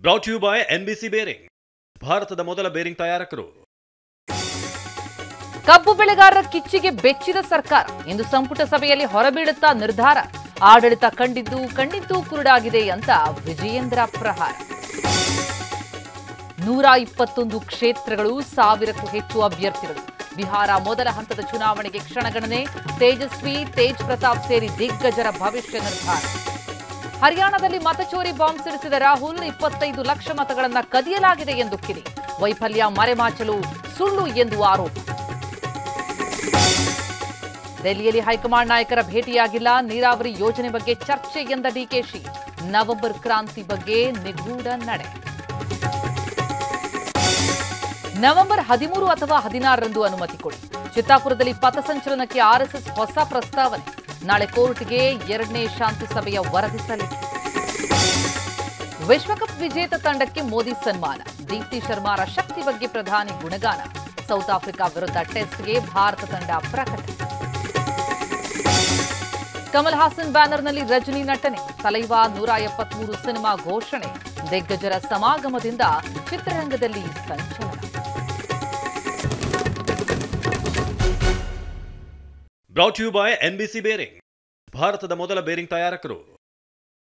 Brought you by NBC bearing, ಭಾರತದ ಮೊದಲ bearing ತಯಾರಕರು. ಕಬ್ಬು ಬೆಳೆಗಾರರ ಕಿಚ್ಚಿಗೆ ಬೆಚ್ಚಿದ ಸರ್ಕಾರ ಇಂದು ಸಂಪುಟ ಸಭೆಯಲ್ಲಿ ಹೊರಬೀಳುತ್ತಾ ನಿರ್ಧಾರ. ಆಡಳಿತ ಕಂಡಿದ್ದು ಕುರುಡಾಗಿದೆ ಅಂತ ವಿಜಯೇಂದ್ರ ಪ್ರಹಾರ. 121 ಕ್ಷೇತ್ರಗಳು, 1000ಕ್ಕೂ ಹೆಚ್ಚು ಅಭ್ಯರ್ಥಿಗಳು. ಬಿಹಾರ ಮೊದಲ ಹಂತದ ಚುನಾವಣೆಗೆ ಕ್ಷಣಗಣನೆ. ತೇಜಸ್ವಿ, ತೇಜ್ ಪ್ರತಾಪ್ ಸೇರಿ ದಿಗ್ಗಜರ ಭವಿಷ್ಯ ನಿರ್ಧಾರ. ಹರಿಯಾಣದಲ್ಲಿ ಮತಚೋರಿ ಬಾಂಬ್ ಸಿಡಿಸಿದ ರಾಹುಲ್, 25 ಲಕ್ಷ ಮತಗಳನ್ನು ಕದಿಯಲಾಗಿದೆ ಎಂದು ಕಿಡಿ. ವೈಫಲ್ಯ ಮರೆಮಾಚಲು ಸುಳ್ಳು ಎಂದು ಆರೋಪ. ದೆಹಲಿಯಲ್ಲಿ ಹೈಕಮಾಂಡ್ ನಾಯಕರ ಭೇಟಿಯಾಗಿಲ್ಲ. ನೀರಾವರಿ ಯೋಜನೆ ಬಗ್ಗೆ ಚರ್ಚೆ ಎಂದ ಡಿಕೆಶಿ. ನವೆಂಬರ್ ಕ್ರಾಂತಿ ಬಗ್ಗೆ ನಿಗೂಢ ನಡೆ. ನವೆಂಬರ್ 13 ಅಥವಾ 16ರಂದು ಅನುಮತಿ ಕೊಡಿ. ಚಿತ್ತಾಪುರದಲ್ಲಿ ಪಥಸಂಚಲನಕ್ಕೆ RSS ಹೊಸ ಪ್ರಸ್ತಾವನೆ. ನಾಳೆ ಕೋರ್ಟ್ಗೆ 2ನೇ ಶಾಂತಿ ಸಭೆಯ ವರದಿ ಸಲ್ಲಿಕೆ. ವಿಶ್ವಕಪ್ ವಿಜೇತ ತಂಡಕ್ಕೆ ಮೋದಿ ಸನ್ಮಾನ. ದೀಪ್ತಿ ಶರ್ಮಾರ ಶಕ್ತಿ ಬಗ್ಗೆ ಪ್ರಧಾನಿ ಗುಣಗಾನ. ಸೌತ್ ಆಫ್ರಿಕಾ ವಿರುದ್ಧ ಟೆಸ್ಟ್ಗೆ ಭಾರತ ತಂಡ ಪ್ರಕಟ. ಕಮಲ್ ಹಾಸನ್ ಬ್ಯಾನರ್ನಲ್ಲಿ ರಜನಿ ನಟನೆ. ತಲೈವಾ 173 ಸಿನಿಮಾ ಘೋಷಣೆ. ದಿಗ್ಗಜರ ಸಮಾಗಮದಿಂದ ಚಿತ್ರರಂಗದಲ್ಲಿ ಸಂಚಲನ. Brought you by NBC bearing, ಭಾರತದ ಮೊದಲ ಬೇರಿಂಗ್ ತಯಾರಕರು.